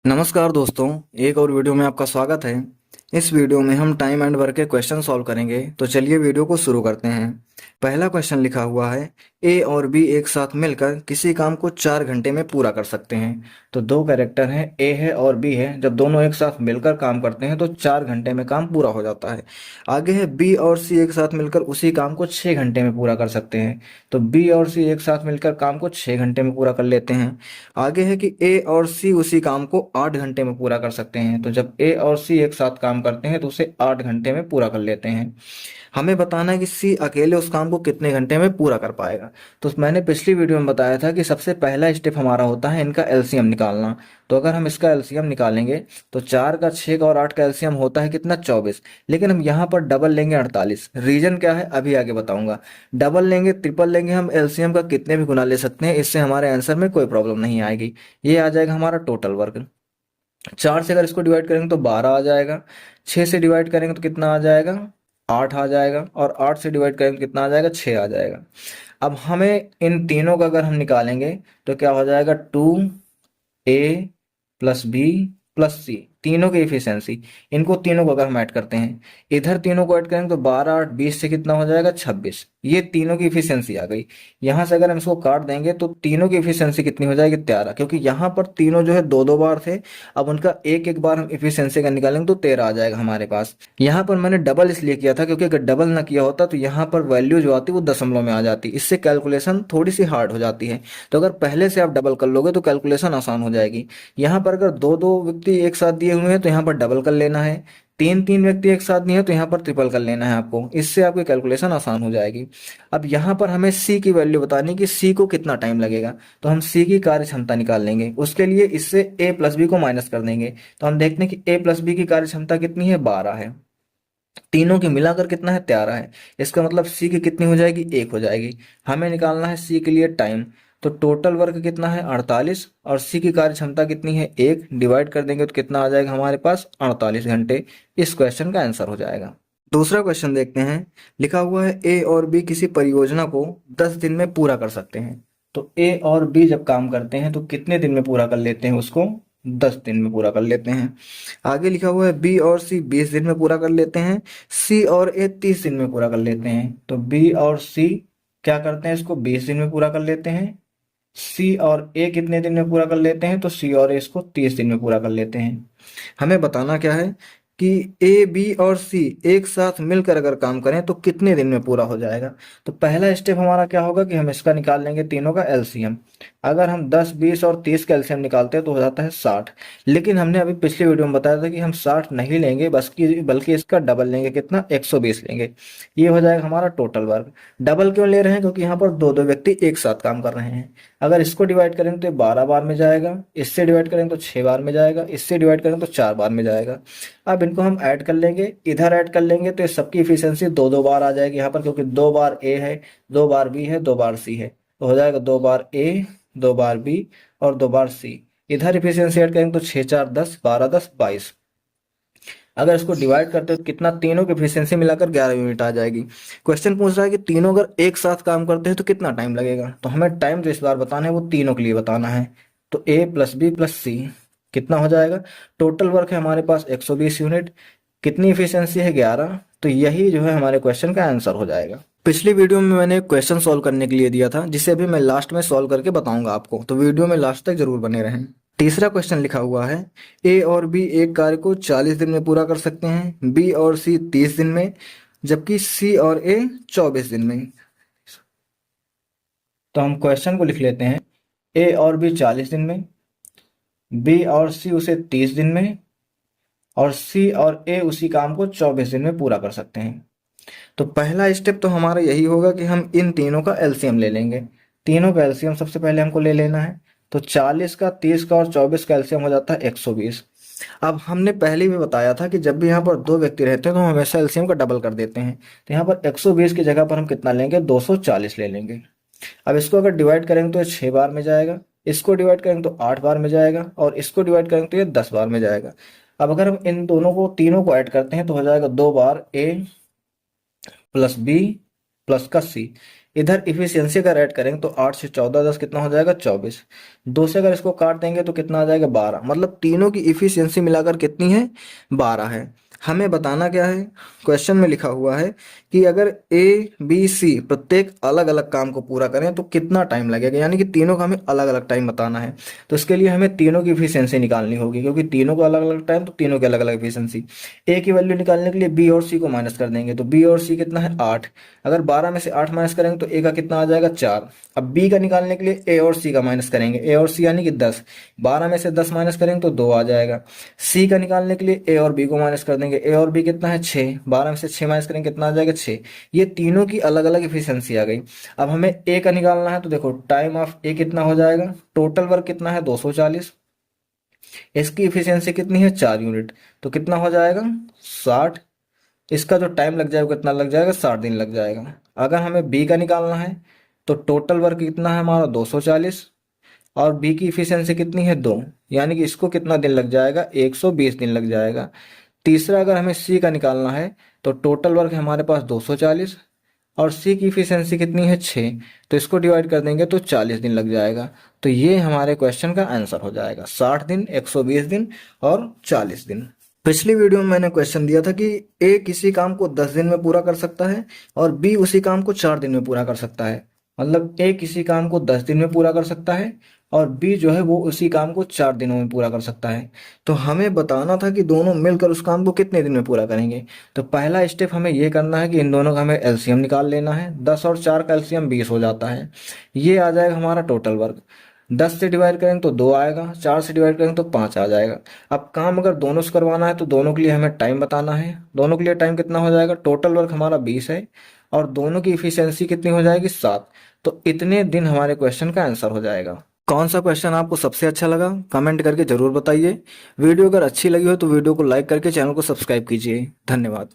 नमस्कार दोस्तों, एक और वीडियो में आपका स्वागत है। इस वीडियो में हम टाइम एंड वर्क के क्वेश्चन सॉल्व करेंगे। तो चलिए वीडियो को शुरू करते हैं। पहला क्वेश्चन लिखा हुआ है, ए और बी एक साथ मिलकर किसी काम को 4 घंटे में पूरा कर सकते हैं। तो दो कैरेक्टर हैं, ए है और बी है। जब दोनों एक साथ मिलकर काम करते हैं तो 4 घंटे में काम पूरा हो जाता है। आगे है, बी और सी एक साथ मिलकर उसी काम को 6 घंटे में पूरा कर सकते हैं। तो बी और सी एक साथ मिलकर काम को 6 घंटे में पूरा कर लेते हैं। आगे है कि ए और सी उसी काम को 8 घंटे में पूरा कर सकते हैं। तो जब ए और सी एक साथ काम करते हैं तो उसे 8 घंटे में पूरा कर लेते हैं। हमें बताना है कि सी अकेले उस काम को कितने घंटे में पूरा कर पाएगा। तो मैंने पिछली वीडियो में बताया था कि सबसे पहला स्टेप हमारा होता है इनका एलसीएम निकालना। तो अगर हम इसका एलसीएम निकालेंगे तो 4 का 6 का और 8 का एलसीएम होता है कितना, 24। लेकिन हम यहाँ पर डबल लेंगे 48। रीजन क्या है अभी आगे बताऊंगा। डबल लेंगे, ट्रिपल लेंगे, हम एलसीएम का कितने भी गुना ले सकते हैं, इससे हमारे आंसर में कोई प्रॉब्लम नहीं आएगी। ये आ जाएगा हमारा टोटल वर्क। 4 से अगर इसको डिवाइड करेंगे तो 12 आ जाएगा। 6 से डिवाइड करेंगे तो कितना आ जाएगा, 8 आ जाएगा। और 8 से डिवाइड करेंगे तो कितना आ जाएगा, 6 आ जाएगा। अब हमें इन तीनों का अगर हम निकालेंगे तो क्या हो जाएगा, 2a प्लस बी प्लस सी, तीनों की इफिशियंसी। इनको तीनों को अगर हम ऐड करते हैं, इधर तीनों को ऐड करेंगे तो 12 8 20 से कितना हो जाएगा, 26। ये तीनों की इफिशियंसी आ गई। यहाँ से अगर हम इसको काट देंगे तो तीनों की इफिशियंसी कितनी हो जाएगी, 13। क्योंकि यहाँ पर तीनों जो है दो दो बार थे, अब उनका एक एक बार हम इफिशियंसी का निकालेंगे तो 13 आ जाएगा हमारे पास। यहाँ पर मैंने डबल इसलिए किया था क्योंकि अगर डबल ना किया होता तो यहाँ पर वैल्यू जो आती वो दशमलव में आ जाती, इससे कैलकुलेशन थोड़ी सी हार्ड हो जाती है। तो अगर पहले से आप डबल कर लोगे तो कैलकुलेशन आसान हो जाएगी। यहाँ पर अगर दो दो व्यक्ति एक साथ दिए हुए हैं तो यहाँ पर डबल कर लेना है। तीन तीन व्यक्ति एक साथ दिए हैं तो यहाँ पर ट्रिपल कर लेना है आपको, इससे आपकी कैलकुलेशन आसान हो जाएगी। अब यहाँ पर हमें सी की वैल्यू बतानी कि सी को कितना टाइम लगेगा। तो हम सी की कार्य क्षमता निकाल लेंगे। उसके लिए इससे ए प्लस बी को माइनस कर देंगे। तो हम देखते हैं कि ए प्लस बी की कार्य क्षमता कितनी है, 12 है। तीनों की मिलाकर कितना है, 13 है। इसका मतलब सी की कितनी हो जाएगी, 1 हो जाएगी। हमें निकालना है सी के लिए टाइम। तो टोटल वर्क कितना है, 48। और सी की कार्य क्षमता कितनी है, 1। डिवाइड कर देंगे तो कितना आ जाएगा हमारे पास, 48 घंटे। इस क्वेश्चन का आंसर हो जाएगा। दूसरा क्वेश्चन देखते हैं। लिखा हुआ है, ए और बी किसी परियोजना को 10 दिन में पूरा कर सकते हैं। तो ए और बी जब काम करते हैं तो कितने दिन में पूरा कर लेते हैं उसको, 10 दिन में पूरा कर लेते हैं। आगे लिखा हुआ है, बी और सी 20 दिन में पूरा कर लेते हैं। सी और ए 30 दिन में पूरा कर लेते हैं। तो बी और सी क्या करते हैं, इसको 20 दिन में पूरा कर लेते हैं। सी और ए कितने दिन में पूरा कर लेते हैं, तो सी और ए इसको 30 दिन में पूरा कर लेते हैं। हमें बताना क्या है कि ए बी और सी एक साथ मिलकर अगर काम करें तो कितने दिन में पूरा हो जाएगा। तो पहला स्टेप हमारा क्या होगा कि हम इसका निकाल लेंगे तीनों का एलसीएम। अगर हम 10 20 और 30 का एलसीएम निकालते हैं तो हो जाता है 60। लेकिन हमने अभी पिछली वीडियो में बताया था कि हम 60 नहीं लेंगे, बल्कि इसका डबल लेंगे, कितना, 120 लेंगे। ये हो जाएगा हमारा टोटल वर्क। डबल क्यों ले रहे हैं, क्योंकि यहाँ पर दो दो व्यक्ति एक साथ काम कर रहे हैं। अगर इसको डिवाइड करेंगे तो 12 बार में जाएगा, इससे डिवाइड करेंगे तो 6 बार में जाएगा, इससे डिवाइड करेंगे तो 4 बार में जाएगा। अब इनको हम ऐड कर लेंगे, इधर ऐड कर लेंगे तो सबकी इफिशियंसी दो दो बार आ जाएगी यहाँ पर, क्योंकि 2 बार ए है, 2 बार बी है, 2 बार सी है। तो हो जाएगा 2 बार ए, 2 बार बी और 2 बार सी। इधर इफिशियंसी ऐड करेंगे तो 6 4 10, 12 10 22। अगर इसको डिवाइड करते हो तो कितना, तीनों की एफिशिएंसी मिलाकर 11 यूनिट आ जाएगी। क्वेश्चन पूछ रहा है कि तीनों अगर एक साथ काम करते हैं तो कितना टाइम लगेगा। तो हमें टाइम जो इस बार बताना है वो तीनों के लिए बताना है। तो ए प्लस बी प्लस सी कितना हो जाएगा, टोटल वर्क है हमारे पास 120 यूनिट। कितनी इफिशियंसी है, 11। तो यही जो है हमारे क्वेश्चन का आंसर हो जाएगा। पिछली वीडियो में मैंने क्वेश्चन सॉल्व करने के लिए दिया था, जिसे अभी मैं लास्ट में सॉल्व करके बताऊंगा आपको, तो वीडियो में लास्ट तक जरूर बने रहें। तीसरा क्वेश्चन लिखा हुआ है, ए और बी एक कार्य को 40 दिन में पूरा कर सकते हैं, बी और सी 30 दिन में, जबकि सी और ए 24 दिन में। तो हम क्वेश्चन को लिख लेते हैं, ए और बी 40 दिन में, बी और सी उसे 30 दिन में, और सी और ए उसी काम को 24 दिन में पूरा कर सकते हैं। तो पहला स्टेप तो हमारा यही होगा कि हम इन तीनों का एलसीएम ले लेंगे। तीनों का एलसीएम सबसे पहले हमको ले लेना है। तो 40 का, 30 का और 24 का एलसीएम हो जाता है 120। अब हमने पहले भी बताया था कि जब भी यहाँ पर दो व्यक्ति रहते हैं तो हम हमेशा एलसीएम का डबल कर देते हैं। तो यहाँ पर 120 की जगह पर हम कितना लेंगे, 240 ले लेंगे। अब इसको अगर डिवाइड करेंगे तो ये 6 बार में जाएगा, इसको डिवाइड करेंगे तो 8 बार में जाएगा, और इसको डिवाइड करेंगे तो ये 10 बार में जाएगा। अब अगर हम इन दोनों को, तीनों को ऐड करते हैं तो हो जाएगा 2 बार ए प्लस बी प्लस का सी। इधर इफिशियंसी अगर ऐड करेंगे तो 8 से 14 10 कितना हो जाएगा 24। 2 से अगर इसको काट देंगे तो कितना आ जाएगा 12। मतलब तीनों की इफिशियंसी मिलाकर कितनी है 12 है। हमें बताना क्या है, क्वेश्चन में लिखा हुआ है कि अगर ए बी सी प्रत्येक अलग अलग काम को पूरा करें तो कितना टाइम लगेगा, यानी कि तीनों का हमें अलग अलग टाइम बताना है। तो इसके लिए हमें तीनों की इफिशियंसी निकालनी होगी, क्योंकि तीनों को अलग अलग टाइम तो तीनों की अलग अलग इफिशियंसी। ए की वैल्यू निकालने के लिए बी और सी को माइनस कर देंगे, तो बी और सी कितना है 8। अगर 12 में से 8 माइनस करेंगे तो ए का कितना आ जाएगा 4। अब बी का निकालने के लिए ए और सी का माइनस करेंगे, ए और सी यानी कि 10। 12 में से 10 माइनस करेंगे तो 2 आ जाएगा। सी का निकालने के लिए ए और बी को माइनस कर देंगे, ए और बी कितना है 6। 12 में से 6 माइनस करेंगे कितना आ जाएगा 6। ये तीनों की अलग अलग इफिशियंसी आ गई। अब हमें ए का निकालना है, तो देखो टाइम ऑफ ए कितना हो जाएगा, टोटल वर्क कितना है 240। इसकी इफिशियंसी कितनी है 4 यूनिट, तो कितना हो जाएगा 60। इसका जो टाइम लग जाएगा कितना लग जाएगा 60 दिन लग जाएगा। अगर हमें बी का निकालना है तो टोटल वर्क कितना है हमारा 240, और बी की इफिशियंसी कितनी है 2, यानी कि इसको कितना दिन लग जाएगा 120 दिन लग जाएगा। तीसरा अगर हमें सी का निकालना है तो टोटल वर्क है हमारे पास 240, और सी की इफिशियंसी कितनी है 6, तो इसको डिवाइड कर देंगे तो 40 दिन लग जाएगा। तो ये हमारे क्वेश्चन का आंसर हो जाएगा 60 दिन, 120 दिन और 40 दिन। पिछली वीडियो में मैंने क्वेश्चन दिया था कि ए किसी काम को 10 दिन में पूरा कर सकता है और बी उसी काम को 4 दिन में पूरा कर सकता है। मतलब ए किसी काम को 10 दिन में पूरा कर सकता है और बी जो है वो उसी काम को 4 दिनों में पूरा कर सकता है। तो हमें बताना था कि दोनों मिलकर उस काम को कितने दिन में पूरा करेंगे। तो पहला स्टेप हमें ये करना है कि इन दोनों का हमें एलसीएम निकाल लेना है। 10 और 4 का एलसीएम 20 हो जाता है। ये आ जाएगा हमारा टोटल वर्क। 10 से डिवाइड करेंगे तो 2 आएगा, 4 से डिवाइड करेंगे तो 5 आ जाएगा। अब काम अगर दोनों से करवाना है तो दोनों के लिए हमें टाइम बताना है। दोनों के लिए टाइम कितना हो जाएगा, टोटल वर्क हमारा 20 है और दोनों की इफिशियंसी कितनी हो जाएगी 7। तो इतने दिन हमारे क्वेश्चन का आंसर हो जाएगा। कौन सा क्वेश्चन आपको सबसे अच्छा लगा कमेंट करके जरूर बताइए। वीडियो अगर अच्छी लगी हो तो वीडियो को लाइक करके चैनल को सब्सक्राइब कीजिए। धन्यवाद।